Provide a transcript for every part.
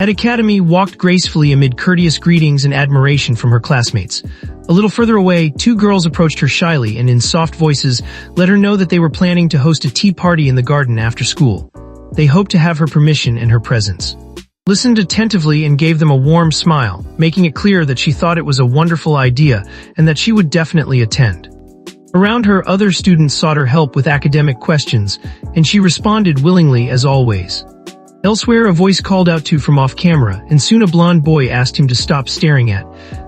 At Academy walked gracefully amid courteous greetings and admiration from her classmates. A little further away, two girls approached her shyly and in soft voices let her know that they were planning to host a tea party in the garden after school. They hoped to have her permission and her presence. Listened attentively and gave them a warm smile, making it clear that she thought it was a wonderful idea and that she would definitely attend. Around her, other students sought her help with academic questions, and she responded willingly as always. Elsewhere, a voice called out to from off-camera, and soon a blonde boy asked him to stop staring at.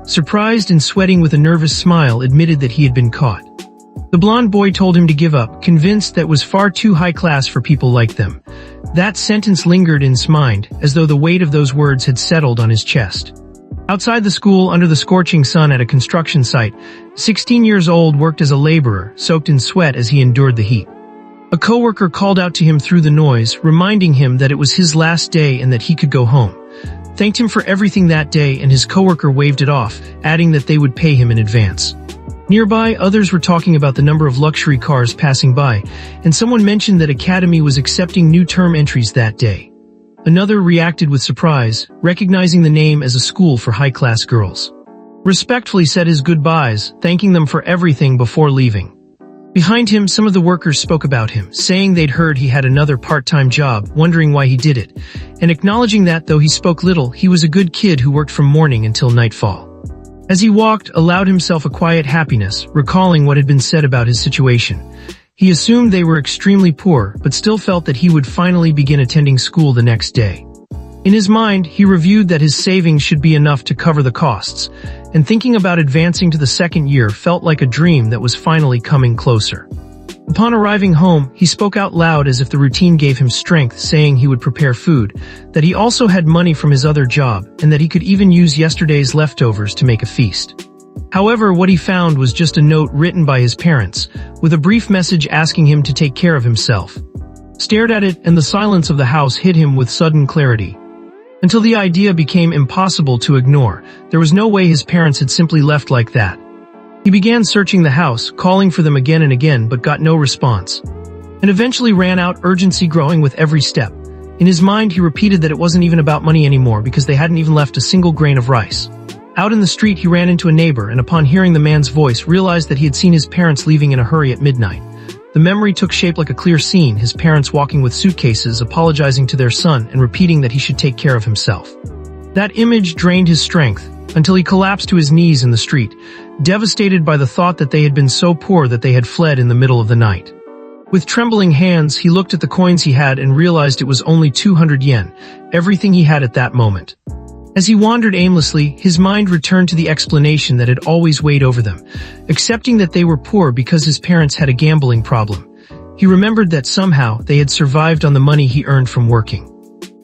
Surprised and sweating with a nervous smile, admitted that he had been caught. The blonde boy told him to give up, convinced that was far too high class for people like them. That sentence lingered in his mind, as though the weight of those words had settled on his chest. Outside the school, under the scorching sun at a construction site, 16 years old worked as a laborer, soaked in sweat as he endured the heat. A coworker called out to him through the noise, reminding him that it was his last day and that he could go home. Thanked him for everything that day, and his coworker waved it off, adding that they would pay him in advance. Nearby, others were talking about the number of luxury cars passing by, and someone mentioned that Academy was accepting new term entries that day. Another reacted with surprise, recognizing the name as a school for high-class girls. Respectfully said his goodbyes, thanking them for everything before leaving. Behind him, some of the workers spoke about him, saying they'd heard he had another part-time job, wondering why he did it, and acknowledging that, though he spoke little, he was a good kid who worked from morning until nightfall. As he walked, allowed himself a quiet happiness, recalling what had been said about his situation. He assumed they were extremely poor, but still felt that he would finally begin attending school the next day. In his mind, he reviewed that his savings should be enough to cover the costs, and thinking about advancing to the second year felt like a dream that was finally coming closer. Upon arriving home, he spoke out loud as if the routine gave him strength, saying he would prepare food, that he also had money from his other job, and that he could even use yesterday's leftovers to make a feast. However, what he found was just a note written by his parents, with a brief message asking him to take care of himself. Stared at it, and the silence of the house hit him with sudden clarity. Until the idea became impossible to ignore, there was no way his parents had simply left like that. He began searching the house, calling for them again and again, but got no response. And eventually ran out, urgency growing with every step. In his mind, he repeated that it wasn't even about money anymore because they hadn't even left a single grain of rice. Out in the street, he ran into a neighbor, and upon hearing the man's voice, realized that he had seen his parents leaving in a hurry at midnight. The memory took shape like a clear scene, his parents walking with suitcases, apologizing to their son, and repeating that he should take care of himself. That image drained his strength, until he collapsed to his knees in the street, devastated by the thought that they had been so poor that they had fled in the middle of the night. With trembling hands, he looked at the coins he had and realized it was only 200 yen, everything he had at that moment. As he wandered aimlessly, his mind returned to the explanation that had always weighed over them, accepting that they were poor because his parents had a gambling problem. He remembered that somehow they had survived on the money he earned from working.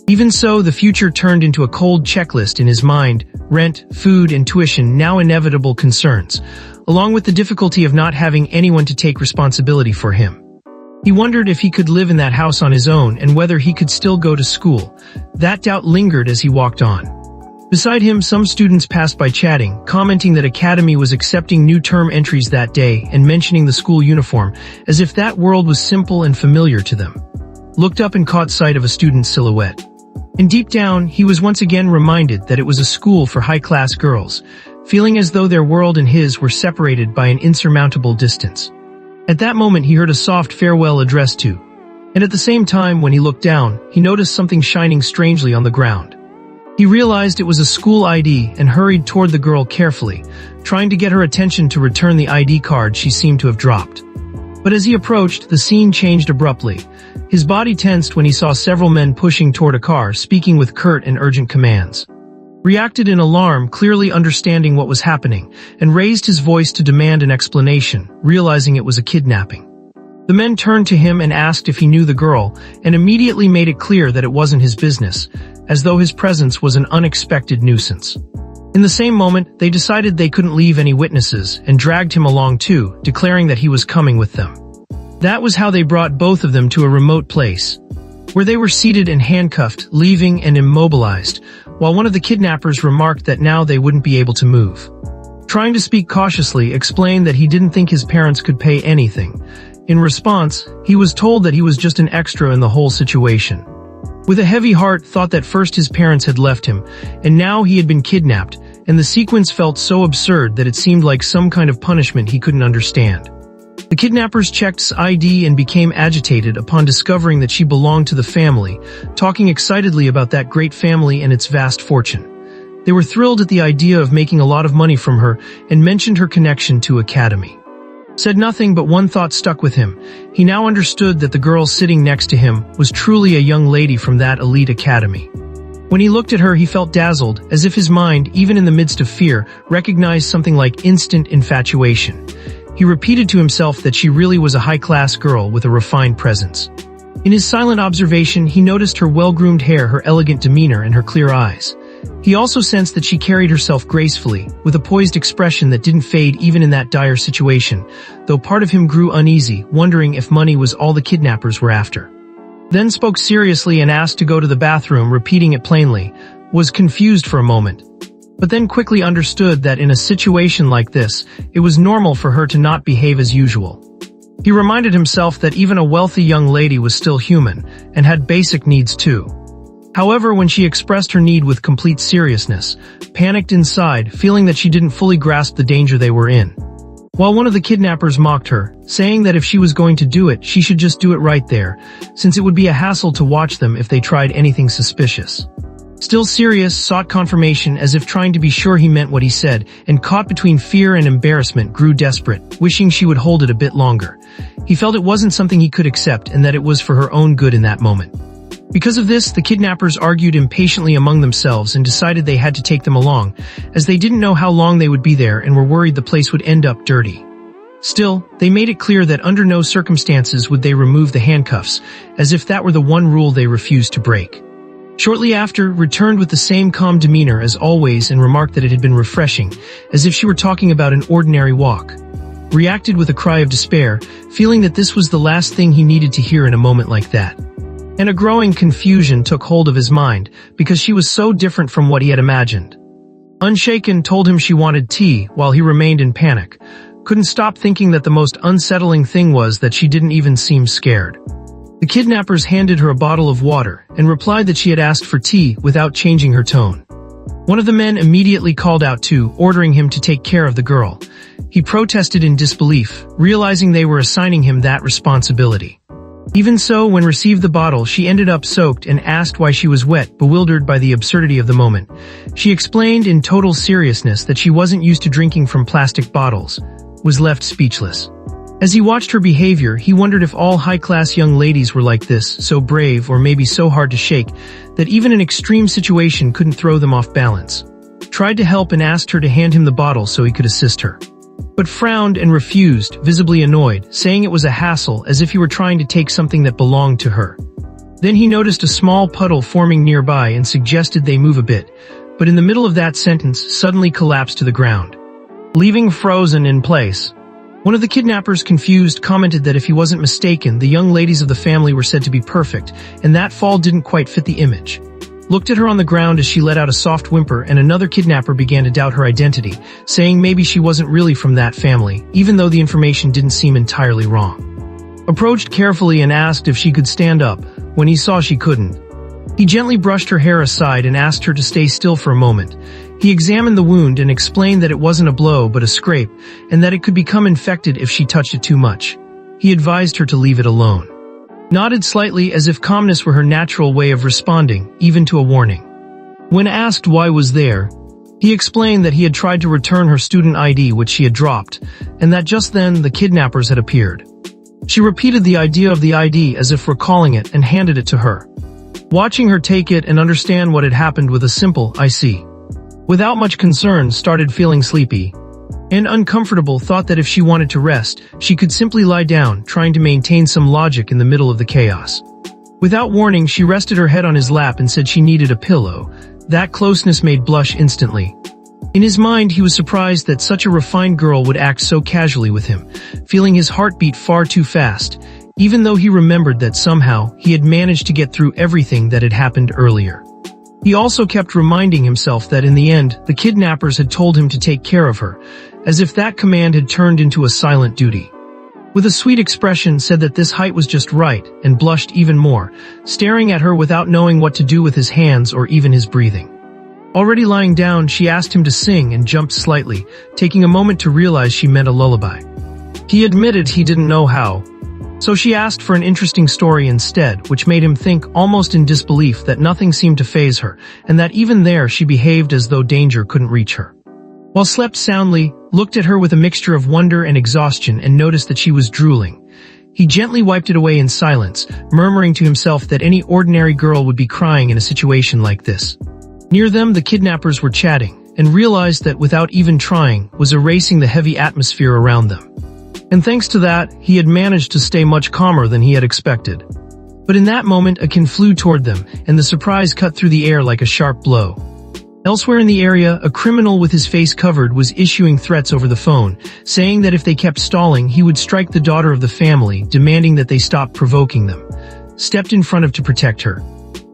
Even so, the future turned into a cold checklist in his mind: rent, food, and tuition, now inevitable concerns, along with the difficulty of not having anyone to take responsibility for him. He wondered if he could live in that house on his own and whether he could still go to school. That doubt lingered as he walked on. Beside him, some students passed by chatting, commenting that Academy was accepting new term entries that day and mentioning the school uniform, as if that world was simple and familiar to them. Looked up and caught sight of a student's silhouette. And deep down, he was once again reminded that it was a school for high-class girls, feeling as though their world and his were separated by an insurmountable distance. At that moment, he heard a soft farewell addressed to, and at the same time, when he looked down, he noticed something shining strangely on the ground. He realized it was a school ID and hurried toward the girl carefully, trying to get her attention to return the ID card she seemed to have dropped. But as he approached, the scene changed abruptly. His body tensed when he saw several men pushing toward a car, speaking with curt and urgent commands. Reacted in alarm, clearly understanding what was happening, and raised his voice to demand an explanation, realizing it was a kidnapping. The men turned to him and asked if he knew the girl, and immediately made it clear that it wasn't his business, as though his presence was an unexpected nuisance. In the same moment, they decided they couldn't leave any witnesses, and dragged him along too, declaring that he was coming with them. That was how they brought both of them to a remote place, where they were seated and handcuffed, leaving and immobilized, while one of the kidnappers remarked that now they wouldn't be able to move. Trying to speak cautiously, explained that he didn't think his parents could pay anything. In response, he was told that he was just an extra in the whole situation. With a heavy heart, thought that first his parents had left him, and now he had been kidnapped, and the sequence felt so absurd that it seemed like some kind of punishment he couldn't understand. The kidnappers checked ID and became agitated upon discovering that she belonged to the family, talking excitedly about that great family and its vast fortune. They were thrilled at the idea of making a lot of money from her and mentioned her connection to Academy. Said nothing, but one thought stuck with him. He now understood that the girl sitting next to him was truly a young lady from that elite academy. When he looked at her, he felt dazzled, as if his mind, even in the midst of fear, recognized something like instant infatuation. He repeated to himself that she really was a high-class girl with a refined presence. In his silent observation, he noticed her well-groomed hair, her elegant demeanor, and her clear eyes. He also sensed that she carried herself gracefully, with a poised expression that didn't fade even in that dire situation, though part of him grew uneasy, wondering if money was all the kidnappers were after. Then spoke seriously and asked to go to the bathroom, repeating it plainly, was confused for a moment, but then quickly understood that in a situation like this, it was normal for her to not behave as usual. He reminded himself that even a wealthy young lady was still human, and had basic needs too. However, when she expressed her need with complete seriousness, panicked inside, feeling that she didn't fully grasp the danger they were in. While one of the kidnappers mocked her, saying that if she was going to do it, she should just do it right there, since it would be a hassle to watch them if they tried anything suspicious. Still serious, sought confirmation as if trying to be sure he meant what he said, and caught between fear and embarrassment, grew desperate, wishing she would hold it a bit longer. He felt it wasn't something he could accept and that it was for her own good in that moment. Because of this, the kidnappers argued impatiently among themselves and decided they had to take them along, as they didn't know how long they would be there and were worried the place would end up dirty. Still, they made it clear that under no circumstances would they remove the handcuffs, as if that were the one rule they refused to break. Shortly after, returned with the same calm demeanor as always and remarked that it had been refreshing, as if she were talking about an ordinary walk. Reacted with a cry of despair, feeling that this was the last thing he needed to hear in a moment like that. And a growing confusion took hold of his mind, because she was so different from what he had imagined. Unshaken, told him she wanted tea, while he remained in panic. Couldn't stop thinking that the most unsettling thing was that she didn't even seem scared. The kidnappers handed her a bottle of water, and replied that she had asked for tea without changing her tone. One of the men immediately called out too, ordering him to take care of the girl. He protested in disbelief, realizing they were assigning him that responsibility. Even so, when received the bottle, she ended up soaked and asked why she was wet, bewildered by the absurdity of the moment. She explained in total seriousness that she wasn't used to drinking from plastic bottles, was left speechless. As he watched her behavior, he wondered if all high-class young ladies were like this, so brave or maybe so hard to shake, that even an extreme situation couldn't throw them off balance. Tried to help and asked her to hand him the bottle so he could assist her, but frowned and refused, visibly annoyed, saying it was a hassle, as if he were trying to take something that belonged to her. Then he noticed a small puddle forming nearby and suggested they move a bit, but in the middle of that sentence suddenly collapsed to the ground, leaving frozen in place. One of the kidnappers, confused, commented that if he wasn't mistaken, the young ladies of the family were said to be perfect, and that fall didn't quite fit the image. Looked at her on the ground as she let out a soft whimper, and another kidnapper began to doubt her identity, saying maybe she wasn't really from that family, even though the information didn't seem entirely wrong. Approached carefully and asked if she could stand up, when he saw she couldn't. He gently brushed her hair aside and asked her to stay still for a moment. He examined the wound and explained that it wasn't a blow but a scrape, and that it could become infected if she touched it too much. He advised her to leave it alone. Nodded slightly as if calmness were her natural way of responding, even to a warning. When asked why was there, he explained that he had tried to return her student ID which she had dropped, and that just then the kidnappers had appeared. She repeated the idea of the ID as if recalling it and handed it to her. Watching her take it and understand what had happened with a simple, "I see." Without much concern, started feeling sleepy and uncomfortable, thought that if she wanted to rest, she could simply lie down, trying to maintain some logic in the middle of the chaos. Without warning, she rested her head on his lap and said she needed a pillow. That closeness made blush instantly. In his mind, he was surprised that such a refined girl would act so casually with him, feeling his heart beat far too fast, even though he remembered that somehow he had managed to get through everything that had happened earlier. He also kept reminding himself that in the end, the kidnappers had told him to take care of her, as if that command had turned into a silent duty. with a sweet expression said that this height was just right, and blushed even more, staring at her without knowing what to do with his hands or even his breathing. Already lying down, she asked him to sing and jumped slightly, taking a moment to realize she meant a lullaby. He admitted he didn't know how, so she asked for an interesting story instead, which made him think almost in disbelief that nothing seemed to faze her, and that even there she behaved as though danger couldn't reach her. While slept soundly, looked at her with a mixture of wonder and exhaustion and noticed that she was drooling. He gently wiped it away in silence, murmuring to himself that any ordinary girl would be crying in a situation like this. Near them, the kidnappers were chatting, and realized that without even trying, was erasing the heavy atmosphere around them. And thanks to that, he had managed to stay much calmer than he had expected. But in that moment, a kin flew toward them, and the surprise cut through the air like a sharp blow. Elsewhere in the area, a criminal with his face covered was issuing threats over the phone, saying that if they kept stalling, he would strike the daughter of the family, demanding that they stop provoking them. Stepped in front of to protect her.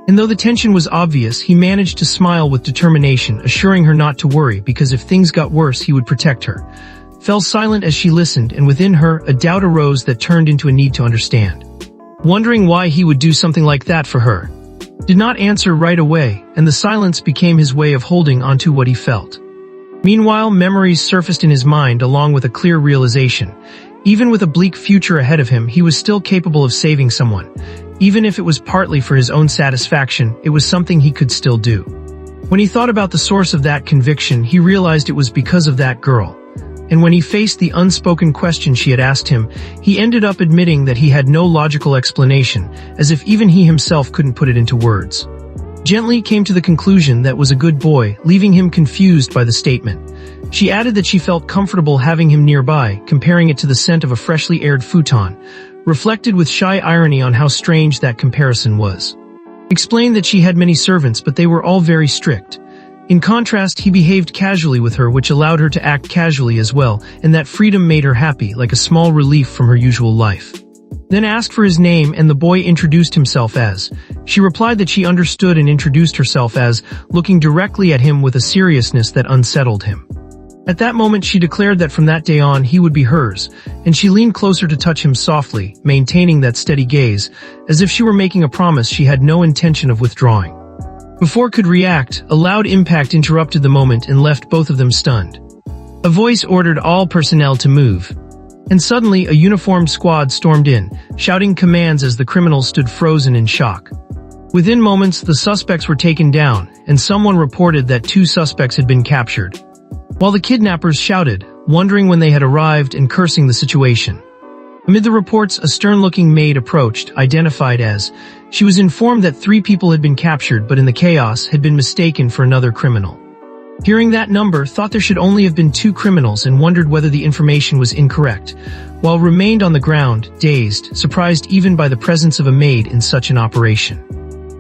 And though the tension was obvious, he managed to smile with determination, assuring her not to worry because if things got worse, he would protect her. Fell silent as she listened, and within her, a doubt arose that turned into a need to understand. Wondering why he would do something like that for her. Did not answer right away, and the silence became his way of holding onto what he felt. Meanwhile, memories surfaced in his mind along with a clear realization. Even with a bleak future ahead of him, he was still capable of saving someone. Even if it was partly for his own satisfaction, it was something he could still do. When he thought about the source of that conviction, he realized it was because of that girl. And when he faced the unspoken question she had asked him, he ended up admitting that he had no logical explanation, as if even he himself couldn't put it into words. Gently came to the conclusion that was a good boy, leaving him confused by the statement. She added that she felt comfortable having him nearby, comparing it to the scent of a freshly aired futon, reflected with shy irony on how strange that comparison was. Explained that she had many servants, but they were all very strict. In contrast, he behaved casually with her, which allowed her to act casually as well, and that freedom made her happy, like a small relief from her usual life. Then asked for his name, and the boy introduced himself as. She replied that she understood and introduced herself as, looking directly at him with a seriousness that unsettled him. At that moment, she declared that from that day on he would be hers, and she leaned closer to touch him softly, maintaining that steady gaze, as if she were making a promise she had no intention of withdrawing. Before could react, a loud impact interrupted the moment and left both of them stunned. A voice ordered all personnel to move. And suddenly, a uniformed squad stormed in, shouting commands as the criminals stood frozen in shock. Within moments, the suspects were taken down, and someone reported that 2 suspects had been captured. While the kidnappers shouted, wondering when they had arrived and cursing the situation. Amid the reports, a stern-looking maid approached, identified as. She was informed that 3 people had been captured, but in the chaos had been mistaken for another criminal. Hearing that number, thought there should only have been 2 criminals and wondered whether the information was incorrect, while remained on the ground, dazed, surprised even by the presence of a maid in such an operation.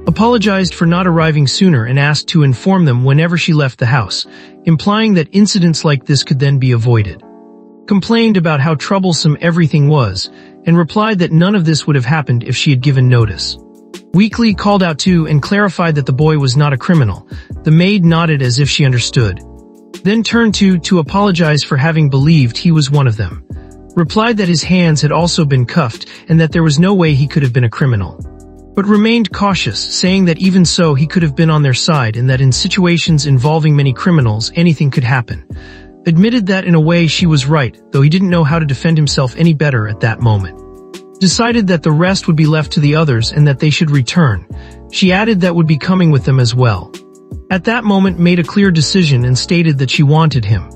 Apologized for not arriving sooner and asked to inform them whenever she left the house, implying that incidents like this could then be avoided. Complained about how troublesome everything was, and replied that none of this would have happened if she had given notice. Weakly called out to and clarified that the boy was not a criminal. The maid nodded as if she understood. Then turned to apologize for having believed he was one of them. Replied that his hands had also been cuffed and that there was no way he could have been a criminal. But remained cautious, saying that even so he could have been on their side and that in situations involving many criminals anything could happen. Admitted that in a way she was right, though he didn't know how to defend himself any better at that moment. Decided that the rest would be left to the others and that they should return. She added that would be coming with them as well. At that moment made a clear decision and stated that she wanted him.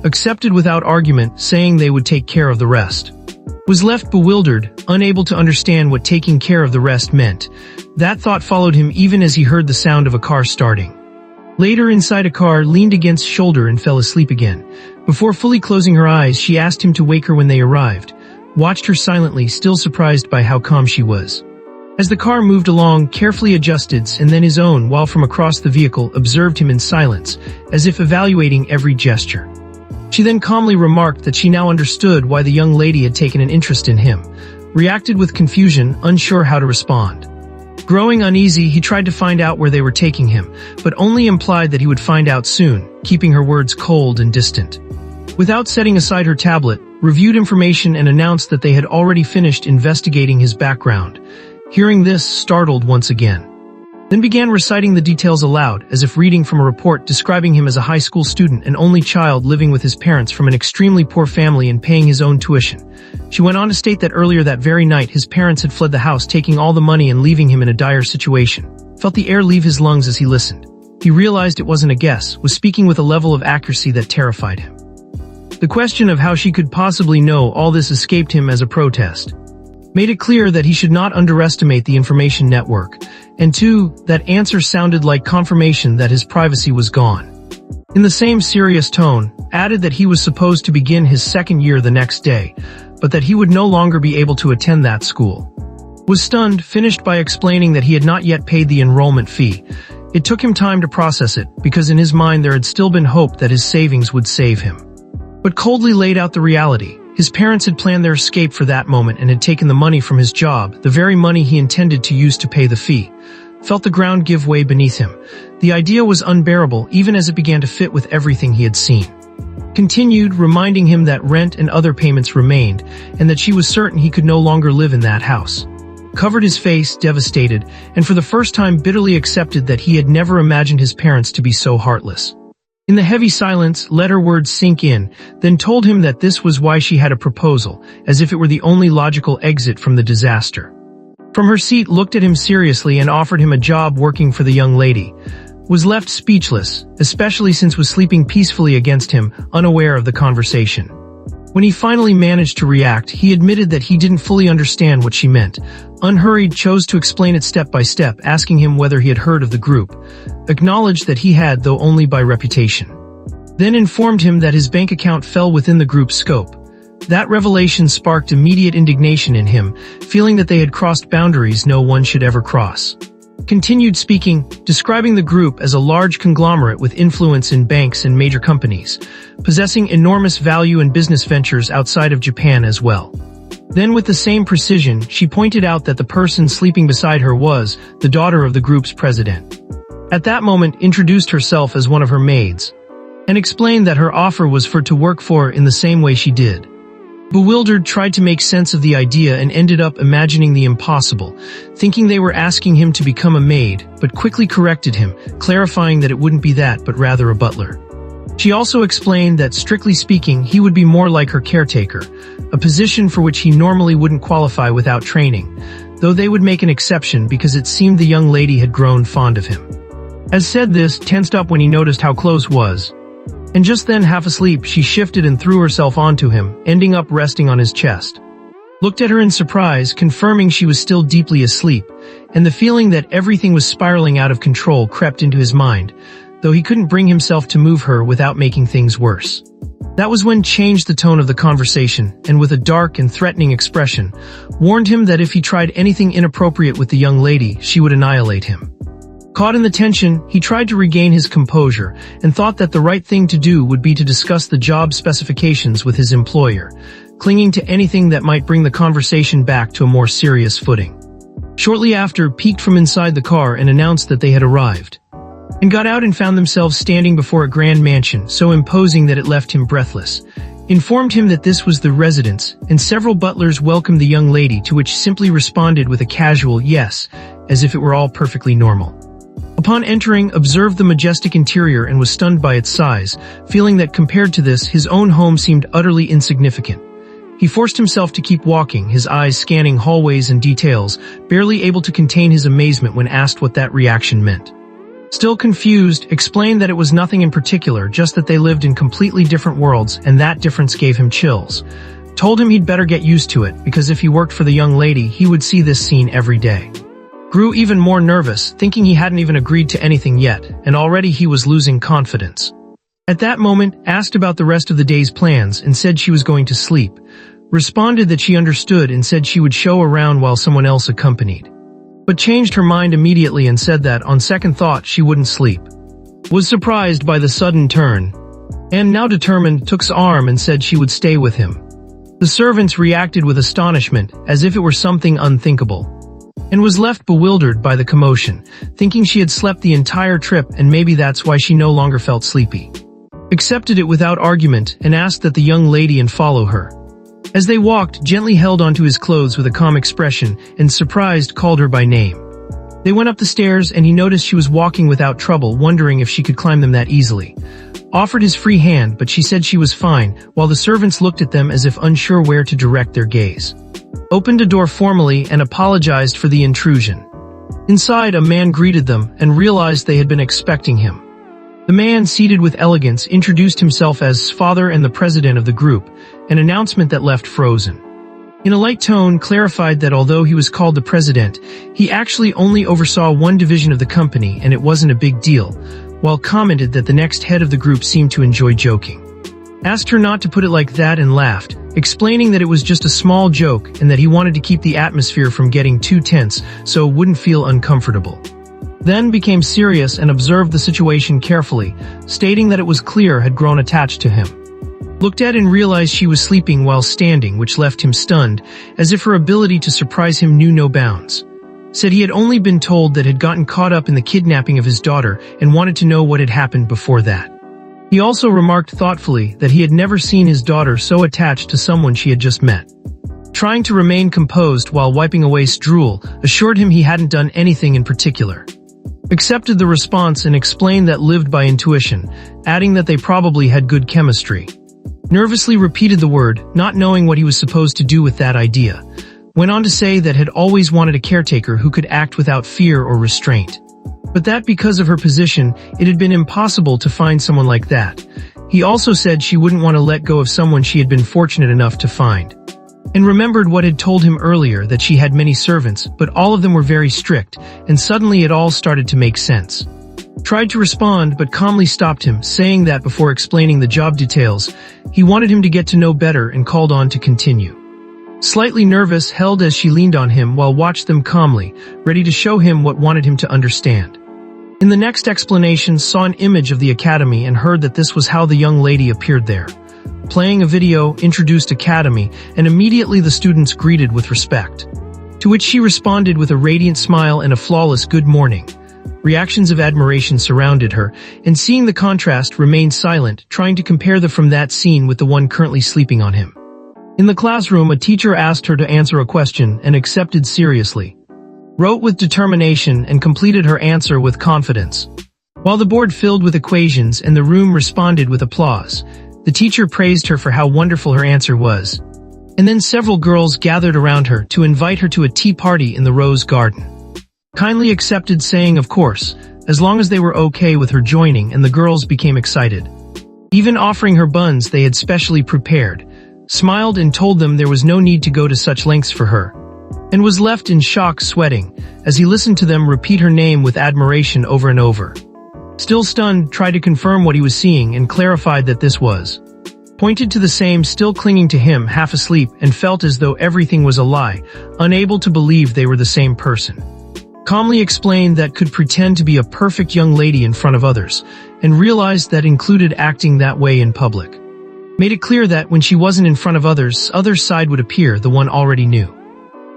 Accepted without argument, saying they would take care of the rest. Was left bewildered, unable to understand what taking care of the rest meant. That thought followed him even as he heard the sound of a car starting. Later inside a car, leaned against shoulder and fell asleep again. Before fully closing her eyes, she asked him to wake her when they arrived. Watched her silently, still surprised by how calm she was. As the car moved along, carefully adjusted and then his own while from across the vehicle observed him in silence, as if evaluating every gesture. She then calmly remarked that she now understood why the young lady had taken an interest in him. Reacted with confusion, unsure how to respond. Growing uneasy, he tried to find out where they were taking him, but only implied that he would find out soon, keeping her words cold and distant. Without setting aside her tablet, reviewed information and announced that they had already finished investigating his background. Hearing this, startled once again. Then began reciting the details aloud, as if reading from a report describing him as a high school student and only child living with his parents from an extremely poor family and paying his own tuition. She went on to state that earlier that very night his parents had fled the house, taking all the money and leaving him in a dire situation. Felt the air leave his lungs as he listened. He realized it wasn't a guess, was speaking with a level of accuracy that terrified him. The question of how she could possibly know all this escaped him as a protest. Made it clear that he should not underestimate the information network, and two, that answer sounded like confirmation that his privacy was gone. In the same serious tone, added that he was supposed to begin his second year the next day, but that he would no longer be able to attend that school. Was stunned, finished by explaining that he had not yet paid the enrollment fee. It took him time to process it, because in his mind there had still been hope that his savings would save him. But coldly laid out the reality. His parents had planned their escape for that moment and had taken the money from his job, the very money he intended to use to pay the fee. Felt the ground give way beneath him. The idea was unbearable, even as it began to fit with everything he had seen. Continued, reminding him that rent and other payments remained, and that she was certain he could no longer live in that house. Covered his face, devastated, and for the first time bitterly accepted that he had never imagined his parents to be so heartless. In the heavy silence, let her words sink in, then told him that this was why she had a proposal, as if it were the only logical exit from the disaster. From her seat, looked at him seriously and offered him a job working for the young lady. Was left speechless, especially since was sleeping peacefully against him, unaware of the conversation. When he finally managed to react, he admitted that he didn't fully understand what she meant. Unhurried, chose to explain it step by step, asking him whether he had heard of the group. Acknowledged that he had, though only by reputation. Then informed him that his bank account fell within the group's scope. That revelation sparked immediate indignation in him, feeling that they had crossed boundaries no one should ever cross. Continued speaking, describing the group as a large conglomerate with influence in banks and major companies, possessing enormous value in business ventures outside of Japan as well. Then with the same precision, she pointed out that the person sleeping beside her was the daughter of the group's president. At that moment, introduced herself as one of her maids, and explained that her offer was for to work for her in the same way she did. Bewildered, tried to make sense of the idea and ended up imagining the impossible, thinking they were asking him to become a maid, but quickly corrected him, clarifying that it wouldn't be that but rather a butler. She also explained that, strictly speaking, he would be more like her caretaker, a position for which he normally wouldn't qualify without training, though they would make an exception because it seemed the young lady had grown fond of him. As said this, tensed up when he noticed how close was. And just then, half asleep, she shifted and threw herself onto him, ending up resting on his chest. Looked at her in surprise, confirming she was still deeply asleep, and the feeling that everything was spiraling out of control crept into his mind, though he couldn't bring himself to move her without making things worse. That was when changed the tone of the conversation, and with a dark and threatening expression, warned him that if he tried anything inappropriate with the young lady, she would annihilate him. Caught in the tension, he tried to regain his composure and thought that the right thing to do would be to discuss the job specifications with his employer, clinging to anything that might bring the conversation back to a more serious footing. Shortly after, peeked from inside the car and announced that they had arrived, and got out and found themselves standing before a grand mansion so imposing that it left him breathless. Informed him that this was the residence, and several butlers welcomed the young lady, to which simply responded with a casual yes, as if it were all perfectly normal. Upon entering, observed the majestic interior and was stunned by its size, feeling that compared to this, his own home seemed utterly insignificant. He forced himself to keep walking, his eyes scanning hallways and details, barely able to contain his amazement when asked what that reaction meant. Still confused, explained that it was nothing in particular, just that they lived in completely different worlds, and that difference gave him chills. Told him he'd better get used to it, because if he worked for the young lady, he would see this scene every day. Grew even more nervous, thinking he hadn't even agreed to anything yet, and already he was losing confidence. At that moment, asked about the rest of the day's plans and said she was going to sleep. Responded that she understood and said she would show around while someone else accompanied. But changed her mind immediately and said that, on second thought, she wouldn't sleep. Was surprised by the sudden turn, and now determined, took's arm and said she would stay with him. The servants reacted with astonishment, as if it were something unthinkable, and was left bewildered by the commotion, thinking she had slept the entire trip and maybe that's why she no longer felt sleepy. Accepted it without argument and asked that the young lady and follow her. As they walked, gently held onto his clothes with a calm expression and, surprised, called her by name. They went up the stairs and he noticed she was walking without trouble, wondering if she could climb them that easily. Offered his free hand, but she said she was fine, while the servants looked at them as if unsure where to direct their gaze. Opened a door formally and apologized for the intrusion. Inside, a man greeted them and realized they had been expecting him. The man, seated with elegance, introduced himself as father and the president of the group, an announcement that left frozen. In a light tone, clarified that although he was called the president, he actually only oversaw one division of the company and it wasn't a big deal, while commented that the next head of the group seemed to enjoy joking. Asked her not to put it like that and laughed, explaining that it was just a small joke and that he wanted to keep the atmosphere from getting too tense so it wouldn't feel uncomfortable. Then became serious and observed the situation carefully, stating that it was clear had grown attached to him. Looked at and realized she was sleeping while standing, which left him stunned, as if her ability to surprise him knew no bounds. Said he had only been told that had gotten caught up in the kidnapping of his daughter and wanted to know what had happened before that. He also remarked thoughtfully that he had never seen his daughter so attached to someone she had just met. Trying to remain composed while wiping away drool, assured him he hadn't done anything in particular. Accepted the response and explained that lived by intuition, adding that they probably had good chemistry. Nervously repeated the word, not knowing what he was supposed to do with that idea. Went on to say that had always wanted a caretaker who could act without fear or restraint. But that because of her position, it had been impossible to find someone like that. He also said she wouldn't want to let go of someone she had been fortunate enough to find. And remembered what had told him earlier that she had many servants, but all of them were very strict, and suddenly it all started to make sense. Tried to respond but calmly stopped him, saying that before explaining the job details, he wanted him to get to know better and called on to continue. Slightly nervous, held as she leaned on him while watched them calmly, ready to show him what wanted him to understand. In the next explanation, saw an image of the academy and heard that this was how the young lady appeared there. Playing a video, introduced academy, and immediately the students greeted with respect. To which she responded with a radiant smile and a flawless good morning. Reactions of admiration surrounded her, and seeing the contrast, remained silent, trying to compare the from that scene with the one currently sleeping on him. In the classroom, a teacher asked her to answer a question and accepted seriously. Wrote with determination and completed her answer with confidence. While the board filled with equations and the room responded with applause, the teacher praised her for how wonderful her answer was. And then several girls gathered around her to invite her to a tea party in the rose garden. Kindly accepted, saying of course, as long as they were okay with her joining, and the girls became excited. Even offering her buns they had specially prepared, smiled and told them there was no need to go to such lengths for her. And was left in shock, sweating, as he listened to them repeat her name with admiration over and over. Still stunned, tried to confirm what he was seeing and clarified that this was. Pointed to the same, still clinging to him, half asleep, and felt as though everything was a lie, unable to believe they were the same person. Calmly explained that could pretend to be a perfect young lady in front of others, and realized that included acting that way in public. Made it clear that when she wasn't in front of others, other side would appear, the one already knew.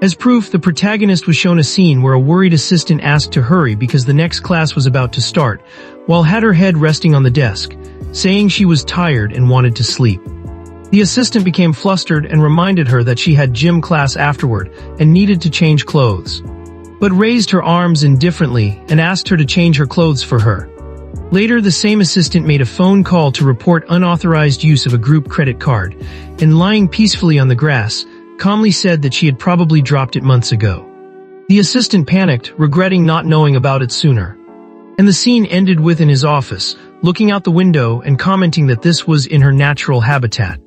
As proof, the protagonist was shown a scene where a worried assistant asked to hurry because the next class was about to start, while had her head resting on the desk, saying she was tired and wanted to sleep. The assistant became flustered and reminded her that she had gym class afterward and needed to change clothes. But raised her arms indifferently and asked her to change her clothes for her. Later, the same assistant made a phone call to report unauthorized use of a group credit card, and lying peacefully on the grass, calmly said that she had probably dropped it months ago. The assistant panicked, regretting not knowing about it sooner. And the scene ended with in his office, looking out the window and commenting that this was in her natural habitat.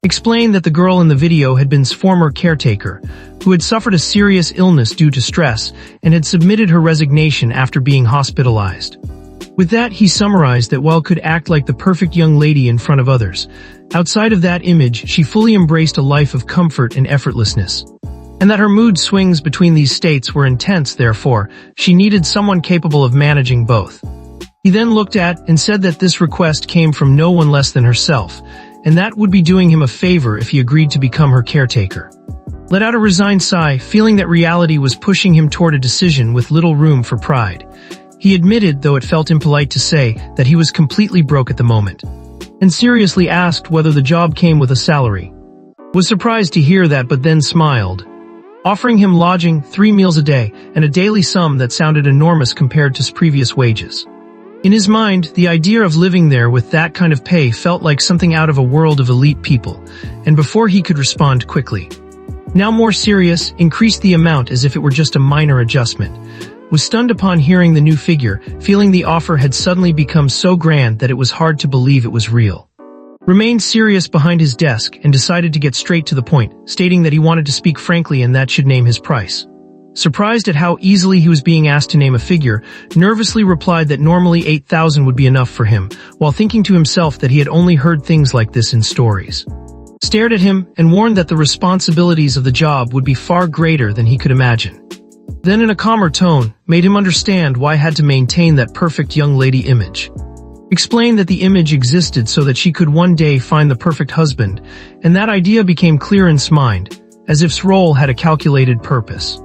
Explained that the girl in the video had been his former caretaker, who had suffered a serious illness due to stress and had submitted her resignation after being hospitalized. With that, he summarized that while could act like the perfect young lady in front of others, outside of that image, she fully embraced a life of comfort and effortlessness. And that her mood swings between these states were intense, therefore, she needed someone capable of managing both. He then looked at and said that this request came from no one less than herself, and that would be doing him a favor if he agreed to become her caretaker. Let out a resigned sigh, feeling that reality was pushing him toward a decision with little room for pride. He admitted, though it felt impolite to say, that he was completely broke at the moment, and seriously asked whether the job came with a salary. Was surprised to hear that but then smiled, offering him lodging, 3 meals a day, and a daily sum that sounded enormous compared to his previous wages. In his mind, the idea of living there with that kind of pay felt like something out of a world of elite people, and before he could respond quickly, now more serious, increased the amount as if it were just a minor adjustment. Was stunned upon hearing the new figure, feeling the offer had suddenly become so grand that it was hard to believe it was real. Remained serious behind his desk and decided to get straight to the point, stating that he wanted to speak frankly and that should name his price. Surprised at how easily he was being asked to name a figure, nervously replied that normally 8,000 would be enough for him, while thinking to himself that he had only heard things like this in stories. Stared at him and warned that the responsibilities of the job would be far greater than he could imagine. Then in a calmer tone, made him understand why I had to maintain that perfect young lady image. Explained that the image existed so that she could one day find the perfect husband, and that idea became clear in his mind, as if his role had a calculated purpose.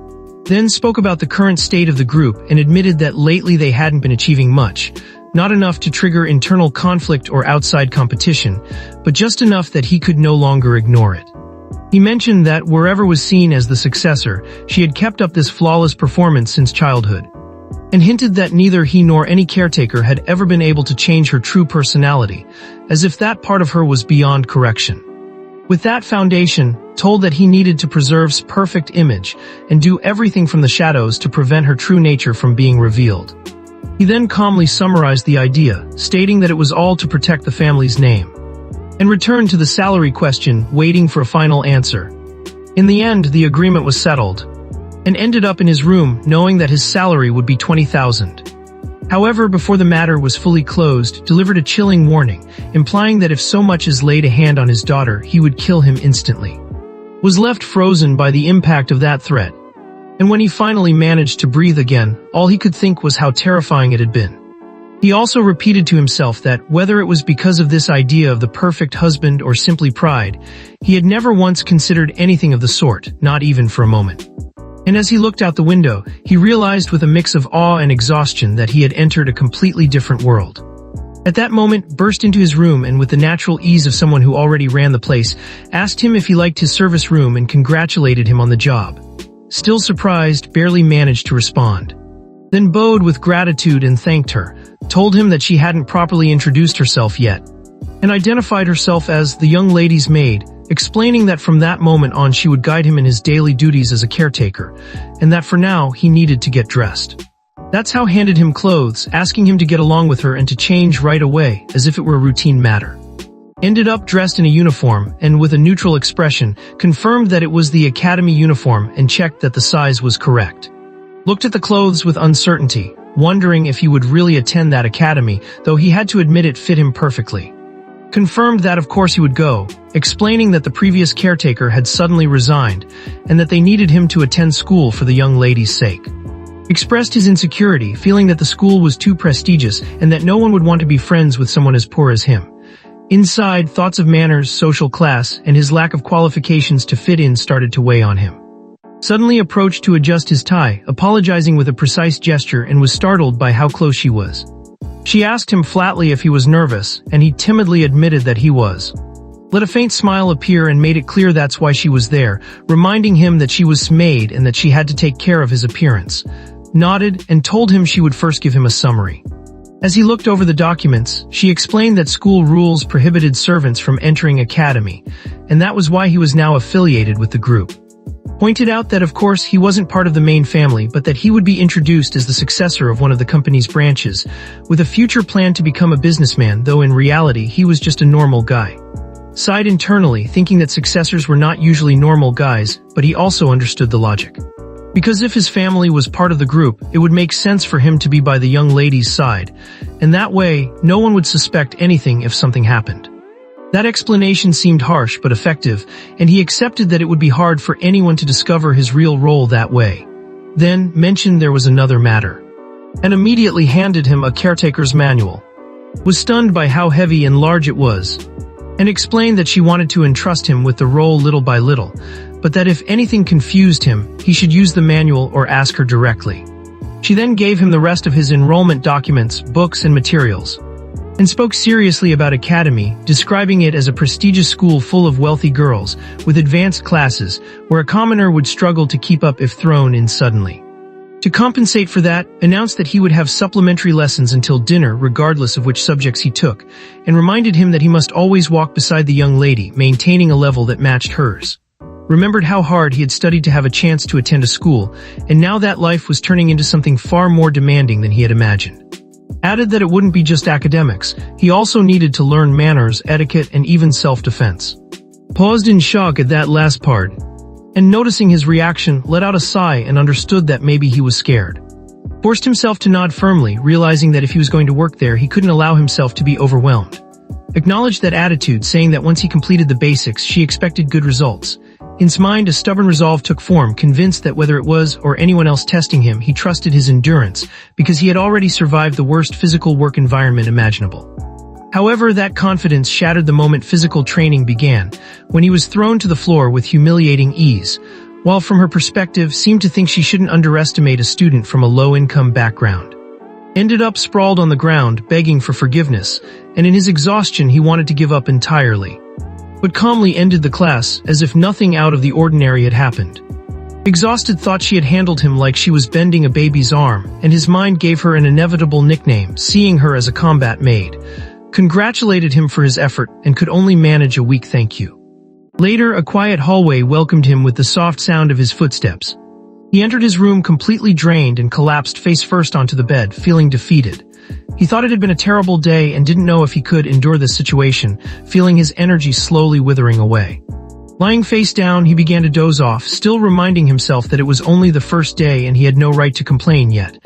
Then spoke about the current state of the group and admitted that lately they hadn't been achieving much, not enough to trigger internal conflict or outside competition, but just enough that he could no longer ignore it. He mentioned that wherever was seen as the successor, she had kept up this flawless performance since childhood, and hinted that neither he nor any caretaker had ever been able to change her true personality, as if that part of her was beyond correction. With that foundation, told that he needed to preserve his perfect image and do everything from the shadows to prevent her true nature from being revealed. He then calmly summarized the idea, stating that it was all to protect the family's name, and returned to the salary question, waiting for a final answer. In the end, the agreement was settled, and ended up in his room knowing that his salary would be 20,000. However, before the matter was fully closed, delivered a chilling warning, implying that if so much as laid a hand on his daughter, he would kill him instantly. Was left frozen by the impact of that threat. And when he finally managed to breathe again, all he could think was how terrifying it had been. He also repeated to himself that, whether it was because of this idea of the perfect husband or simply pride, he had never once considered anything of the sort, not even for a moment. And as he looked out the window, he realized with a mix of awe and exhaustion that he had entered a completely different world. At that moment, burst into his room and with the natural ease of someone who already ran the place, asked him if he liked his service room and congratulated him on the job. Still surprised, barely managed to respond. Then bowed with gratitude and thanked her, told him that she hadn't properly introduced herself yet, and identified herself as the young lady's maid, explaining that from that moment on she would guide him in his daily duties as a caretaker, and that for now he needed to get dressed. That's how handed him clothes, asking him to get along with her and to change right away, as if it were a routine matter. Ended up dressed in a uniform, and with a neutral expression, confirmed that it was the academy uniform and checked that the size was correct. Looked at the clothes with uncertainty, wondering if he would really attend that academy, though he had to admit it fit him perfectly. Confirmed that of course he would go, explaining that the previous caretaker had suddenly resigned, and that they needed him to attend school for the young lady's sake. Expressed his insecurity, feeling that the school was too prestigious and that no one would want to be friends with someone as poor as him. Inside, thoughts of manners, social class, and his lack of qualifications to fit in started to weigh on him. Suddenly approached to adjust his tie, apologizing with a precise gesture, and was startled by how close she was. She asked him flatly if he was nervous, and he timidly admitted that he was. Let a faint smile appear and made it clear that's why she was there, reminding him that she was maid and that she had to take care of his appearance. Nodded and told him she would first give him a summary. As he looked over the documents, she explained that school rules prohibited servants from entering academy, and that was why he was now affiliated with the group. Pointed out that of course he wasn't part of the main family, but that he would be introduced as the successor of one of the company's branches, with a future plan to become a businessman, though in reality he was just a normal guy. Sighed internally, thinking that successors were not usually normal guys, but he also understood the logic. Because if his family was part of the group, it would make sense for him to be by the young lady's side, and that way, no one would suspect anything if something happened. That explanation seemed harsh but effective, and he accepted that it would be hard for anyone to discover his real role that way. Then mentioned there was another matter, and immediately handed him a caretaker's manual. Was stunned by how heavy and large it was, and explained that she wanted to entrust him with the role little by little, but that if anything confused him, he should use the manual or ask her directly. She then gave him the rest of his enrollment documents, books, and materials. and spoke seriously about academy, describing it as a prestigious school full of wealthy girls, with advanced classes, where a commoner would struggle to keep up if thrown in suddenly. To compensate for that, announced that he would have supplementary lessons until dinner regardless of which subjects he took, and reminded him that he must always walk beside the young lady, maintaining a level that matched hers. Remembered how hard he had studied to have a chance to attend a school, and now that life was turning into something far more demanding than he had imagined. Added that it wouldn't be just academics, he also needed to learn manners, etiquette, and even self-defense. Paused in shock at that last part, and noticing his reaction, let out a sigh and understood that maybe he was scared. Forced himself to nod firmly, realizing that if he was going to work there he couldn't allow himself to be overwhelmed. Acknowledged that attitude, saying that once he completed the basics she expected good results. In his mind a stubborn resolve took form, convinced that whether it was or anyone else testing him, he trusted his endurance, because he had already survived the worst physical work environment imaginable. However, that confidence shattered the moment physical training began, when he was thrown to the floor with humiliating ease, while from her perspective seemed to think she shouldn't underestimate a student from a low-income background. Ended up sprawled on the ground, begging for forgiveness, and in his exhaustion he wanted to give up entirely. But calmly ended the class, as if nothing out of the ordinary had happened. Exhausted, thought she had handled him like she was bending a baby's arm, and his mind gave her an inevitable nickname, seeing her as a combat maid. Congratulated him for his effort, and could only manage a weak thank you. Later, a quiet hallway welcomed him with the soft sound of his footsteps. He entered his room completely drained and collapsed face first onto the bed, feeling defeated. He thought it had been a terrible day and didn't know if he could endure this situation, feeling his energy slowly withering away. Lying face down, he began to doze off, still reminding himself that it was only the first day and he had no right to complain yet.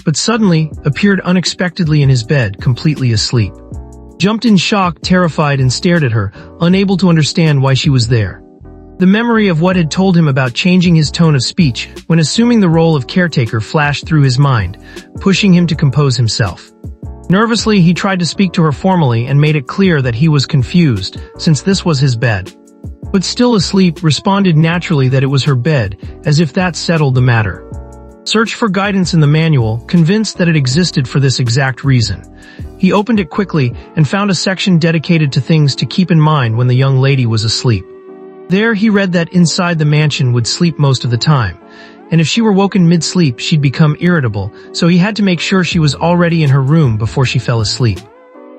But suddenly, appeared unexpectedly in his bed, completely asleep. Jumped in shock, terrified, and stared at her, unable to understand why she was there. The memory of what had told him about changing his tone of speech when assuming the role of caretaker flashed through his mind, pushing him to compose himself. Nervously, he tried to speak to her formally and made it clear that he was confused, since this was his bed. But still asleep, responded naturally that it was her bed, as if that settled the matter. Searched for guidance in the manual, convinced that it existed for this exact reason. He opened it quickly and found a section dedicated to things to keep in mind when the young lady was asleep. There he read that inside the mansion would sleep most of the time, and if she were woken mid-sleep she'd become irritable, so he had to make sure she was already in her room before she fell asleep.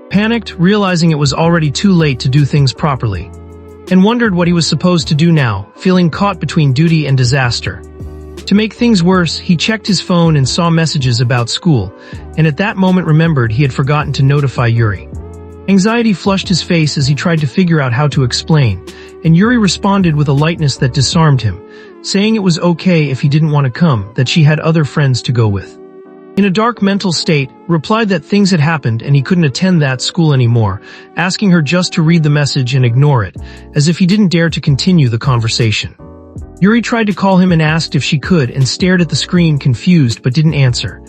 Panicked, realizing it was already too late to do things properly, and wondered what he was supposed to do now, feeling caught between duty and disaster. To make things worse, he checked his phone and saw messages about school, and at that moment remembered he had forgotten to notify Yuri. Anxiety flushed his face as he tried to figure out how to explain, and Yuri responded with a lightness that disarmed him, saying it was okay if he didn't want to come, that she had other friends to go with. In a dark mental state, replied that things had happened and he couldn't attend that school anymore, asking her just to read the message and ignore it, as if he didn't dare to continue the conversation. Yuri tried to call him and asked if she could, and stared at the screen confused but didn't answer.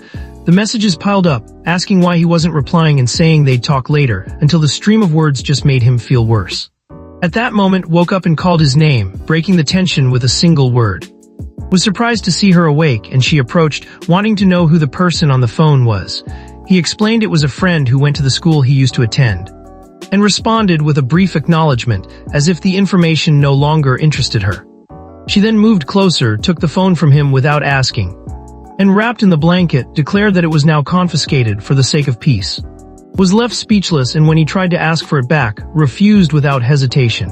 The messages piled up, asking why he wasn't replying and saying they'd talk later, until the stream of words just made him feel worse. At that moment, woke up and called his name, breaking the tension with a single word. Was surprised to see her awake, and she approached, wanting to know who the person on the phone was. He explained it was a friend who went to the school he used to attend, and responded with a brief acknowledgement, as if the information no longer interested her. She then moved closer, took the phone from him without asking, and wrapped in the blanket, declared that it was now confiscated for the sake of peace. Was left speechless, and when he tried to ask for it back, refused without hesitation.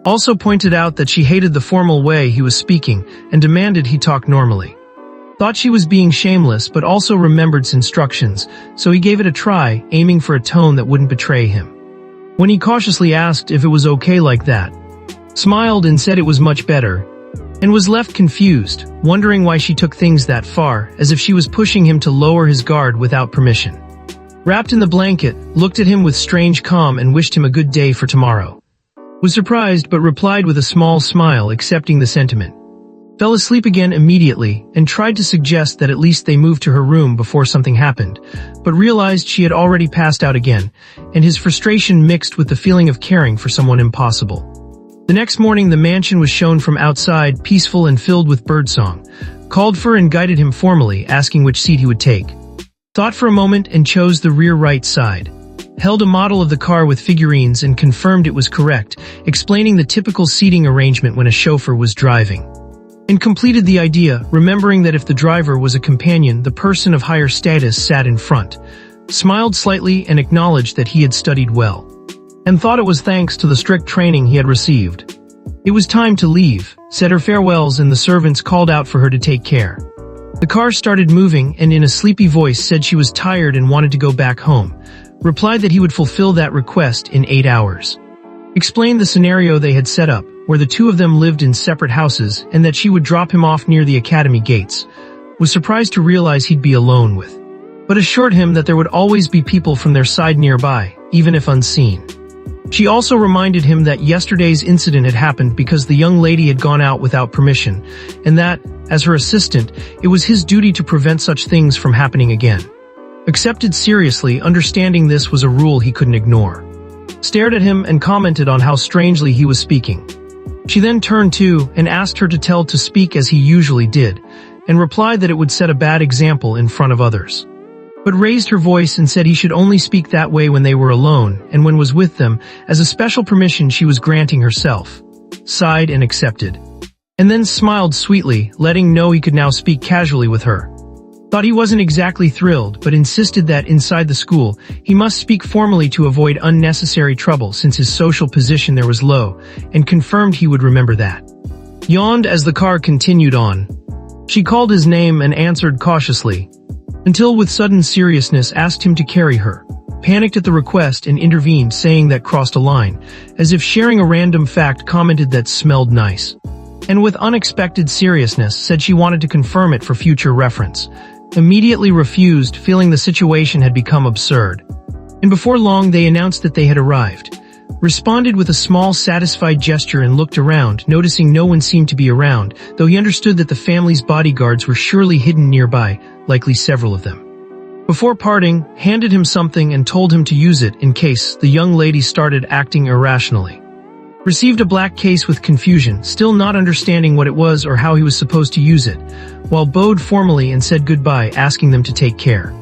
Also pointed out that she hated the formal way he was speaking and demanded he talk normally. Thought she was being shameless, but also remembered his instructions, so he gave it a try, aiming for a tone that wouldn't betray him. When he cautiously asked if it was okay like that, smiled and said it was much better, and was left confused, wondering why she took things that far, as if she was pushing him to lower his guard without permission. Wrapped in the blanket, looked at him with strange calm and wished him a good day for tomorrow. Was surprised but replied with a small smile, accepting the sentiment. Fell asleep again immediately and tried to suggest that at least they move to her room before something happened, but realized she had already passed out again, and his frustration mixed with the feeling of caring for someone impossible. The next morning the mansion was shown from outside, peaceful and filled with birdsong. Called for and guided him formally, asking which seat he would take. Thought for a moment and chose the rear right side. held a model of the car with figurines and confirmed it was correct, explaining the typical seating arrangement when a chauffeur was driving. And completed the idea, remembering that if the driver was a companion, the person of higher status sat in front, smiled slightly and acknowledged that he had studied well, and thought it was thanks to the strict training he had received. It was time to leave, said her farewells, and the servants called out for her to take care. The car started moving and in a sleepy voice said she was tired and wanted to go back home, replied that he would fulfill that request in 8 hours. Explained the scenario they had set up, where the two of them lived in separate houses and that she would drop him off near the academy gates. Was surprised to realize he'd be alone with, but assured him that there would always be people from their side nearby, even if unseen. She also reminded him that yesterday's incident had happened because the young lady had gone out without permission, and that, as her assistant, it was his duty to prevent such things from happening again. Accepted seriously, understanding this was a rule he couldn't ignore. Stared at him and commented on how strangely he was speaking. She then turned to and asked her to tell to speak as he usually did, and replied that it would set a bad example in front of others. But raised her voice and said he should only speak that way when they were alone and when was with them, as a special permission she was granting herself. Sighed and accepted. And then smiled sweetly, letting know he could now speak casually with her. Thought he wasn't exactly thrilled, but insisted that inside the school, he must speak formally to avoid unnecessary trouble since his social position there was low, and confirmed he would remember that. Yawned as the car continued on. She called his name and answered cautiously, until with sudden seriousness asked him to carry her. Panicked at the request and intervened, saying that crossed a line, as if sharing a random fact, commented that smelled nice. And with unexpected seriousness said she wanted to confirm it for future reference. Immediately refused, feeling the situation had become absurd. And before long they announced that they had arrived. Responded with a small satisfied gesture and looked around, noticing no one seemed to be around, though he understood that the family's bodyguards were surely hidden nearby, likely several of them. Before parting, handed him something and told him to use it in case the young lady started acting irrationally. Received a black case with confusion, still not understanding what it was or how he was supposed to use it, while bowed formally and said goodbye, asking them to take care.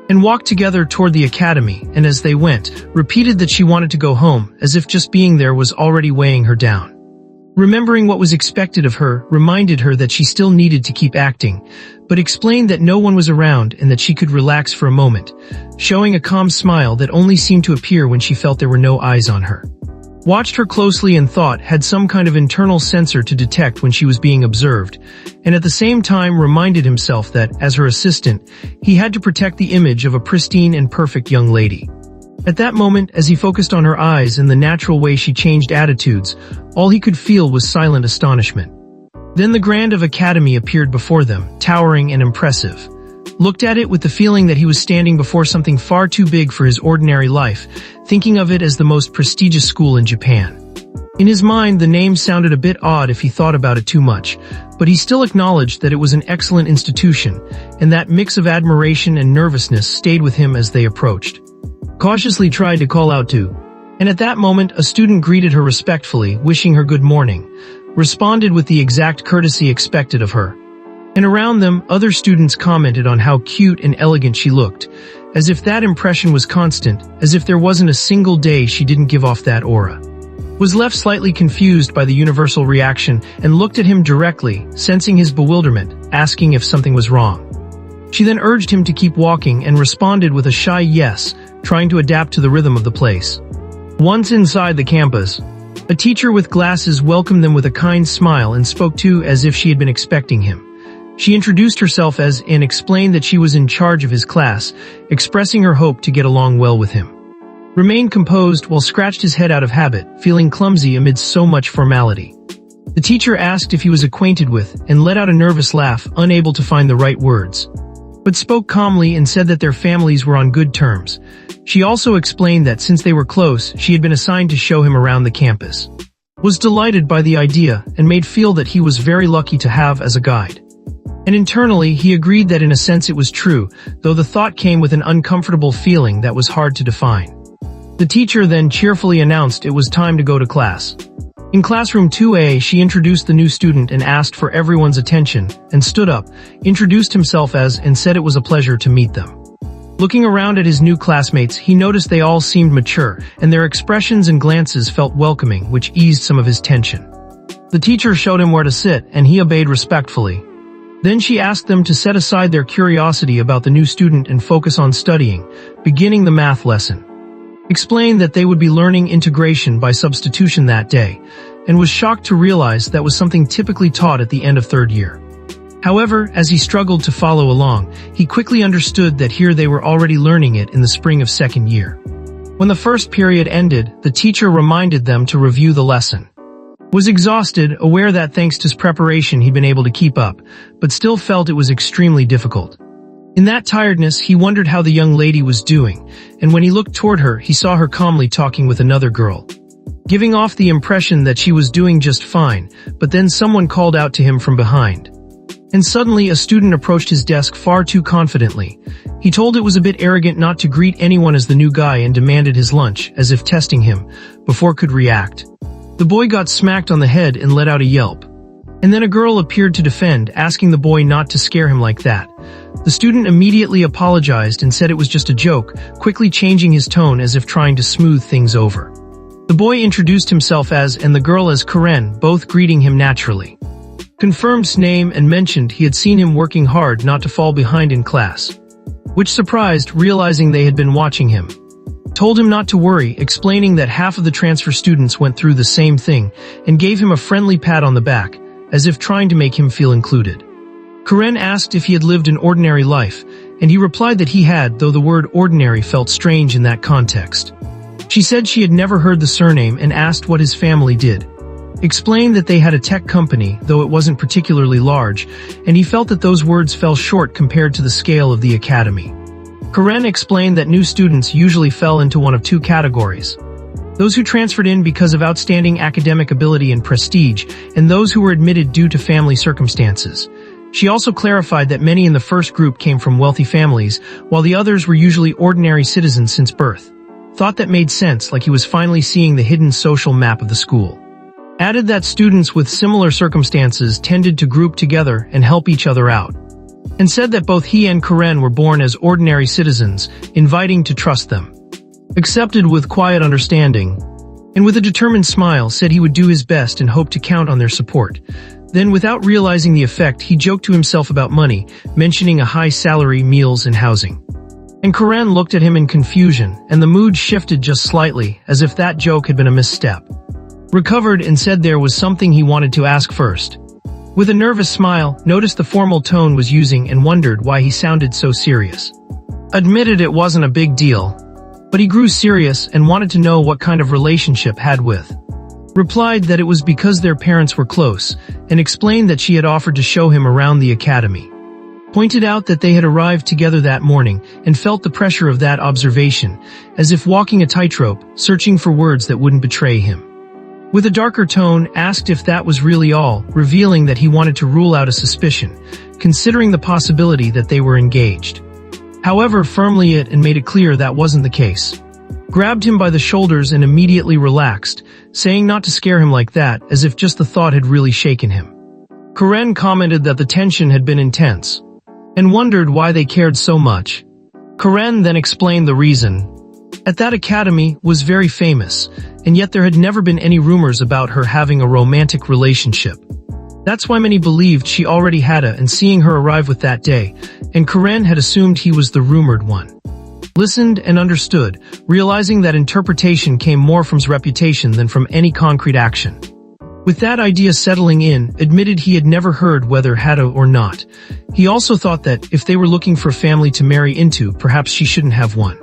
And walked together toward the academy, and as they went, repeated that she wanted to go home, as if just being there was already weighing her down. Remembering what was expected of her, reminded her that she still needed to keep acting, but explained that no one was around and that she could relax for a moment, showing a calm smile that only seemed to appear when she felt there were no eyes on her. Watched her closely and thought had some kind of internal sensor to detect when she was being observed, and at the same time reminded himself that, as her assistant, he had to protect the image of a pristine and perfect young lady. At that moment, as he focused on her eyes and the natural way she changed attitudes, all he could feel was silent astonishment. Then the Grand of Academy appeared before them, towering and impressive. Looked at it with the feeling that he was standing before something far too big for his ordinary life, thinking of it as the most prestigious school in Japan. In his mind, the name sounded a bit odd if he thought about it too much, but he still acknowledged that it was an excellent institution, and that mix of admiration and nervousness stayed with him as they approached. Cautiously tried to call out to, and at that moment a student greeted her respectfully, wishing her good morning, responded with the exact courtesy expected of her. And around them, other students commented on how cute and elegant she looked, as if that impression was constant, as if there wasn't a single day she didn't give off that aura. Was left slightly confused by the universal reaction and looked at him directly, sensing his bewilderment, asking if something was wrong. She then urged him to keep walking and responded with a shy yes, trying to adapt to the rhythm of the place. Once inside the campus, a teacher with glasses welcomed them with a kind smile and spoke to as if she had been expecting him. She introduced herself as and explained that she was in charge of his class, expressing her hope to get along well with him. Remained composed while scratched his head out of habit, feeling clumsy amidst so much formality. The teacher asked if he was acquainted with, and let out a nervous laugh, unable to find the right words. But spoke calmly and said that their families were on good terms. She also explained that since they were close, she had been assigned to show him around the campus. Was delighted by the idea and made feel that he was very lucky to have as a guide. And internally, he agreed that in a sense it was true, though the thought came with an uncomfortable feeling that was hard to define. The teacher then cheerfully announced it was time to go to class. In classroom 2A, she introduced the new student and asked for everyone's attention, and stood up, introduced himself as and said it was a pleasure to meet them. Looking around at his new classmates, he noticed they all seemed mature, and their expressions and glances felt welcoming, which eased some of his tension. The teacher showed him where to sit, and he obeyed respectfully. Then she asked them to set aside their curiosity about the new student and focus on studying, beginning the math lesson. Explained that they would be learning integration by substitution that day, and was shocked to realize that was something typically taught at the end of third year. However, as he struggled to follow along, he quickly understood that here they were already learning it in the spring of second year. When the first period ended, the teacher reminded them to review the lesson. Was exhausted, aware that thanks to his preparation he'd been able to keep up, but still felt it was extremely difficult. In that tiredness, he wondered how the young lady was doing, and when he looked toward her, he saw her calmly talking with another girl, giving off the impression that she was doing just fine, but then someone called out to him from behind. And suddenly a student approached his desk far too confidently. He told it was a bit arrogant not to greet anyone as the new guy and demanded his lunch, as if testing him, before could react. The boy got smacked on the head and let out a yelp. And then a girl appeared to defend, asking the boy not to scare him like that. The student immediately apologized and said it was just a joke, quickly changing his tone as if trying to smooth things over. The boy introduced himself as and the girl as Karen, both greeting him naturally. Confirmed his name and mentioned he had seen him working hard not to fall behind in class, which surprised, realizing they had been watching him. Told him not to worry, explaining that half of the transfer students went through the same thing, and gave him a friendly pat on the back, as if trying to make him feel included. Karen asked if he had lived an ordinary life, and he replied that he had, though the word ordinary felt strange in that context. She said she had never heard the surname and asked what his family did. Explained that they had a tech company, though it wasn't particularly large, and he felt that those words fell short compared to the scale of the academy. Karen explained that new students usually fell into one of two categories: those who transferred in because of outstanding academic ability and prestige, and those who were admitted due to family circumstances. She also clarified that many in the first group came from wealthy families, while the others were usually ordinary citizens since birth. Thought that made sense, like he was finally seeing the hidden social map of the school. Added that students with similar circumstances tended to group together and help each other out. And said that both he and Karen were born as ordinary citizens, inviting to trust them. Accepted with quiet understanding. And with a determined smile said he would do his best and hoped to count on their support. Then, without realizing the effect, he joked to himself about money, mentioning a high salary, meals, and housing. And Karen looked at him in confusion, and the mood shifted just slightly, as if that joke had been a misstep. Recovered and said there was something he wanted to ask first. With a nervous smile, noticed the formal tone was using and wondered why he sounded so serious. Admitted it wasn't a big deal, but he grew serious and wanted to know what kind of relationship had with. Replied that it was because their parents were close, and explained that she had offered to show him around the academy. Pointed out that they had arrived together that morning and felt the pressure of that observation, as if walking a tightrope, searching for words that wouldn't betray him. With a darker tone, asked if that was really all, revealing that he wanted to rule out a suspicion, considering the possibility that they were engaged. However, firmly it and made it clear that wasn't the case. Grabbed him by the shoulders and immediately relaxed, saying not to scare him like that, as if just the thought had really shaken him. Karen commented that the tension had been intense, and wondered why they cared so much. Karen then explained the reason. At that academy was very famous, and yet there had never been any rumors about her having a romantic relationship. That's why many believed she already had and seeing her arrive with that day, and Karen had assumed he was the rumored one. Listened and understood, realizing that interpretation came more from his reputation than from any concrete action. With that idea settling in, admitted he had never heard whether had or not. He also thought that, if they were looking for a family to marry into, perhaps she shouldn't have one.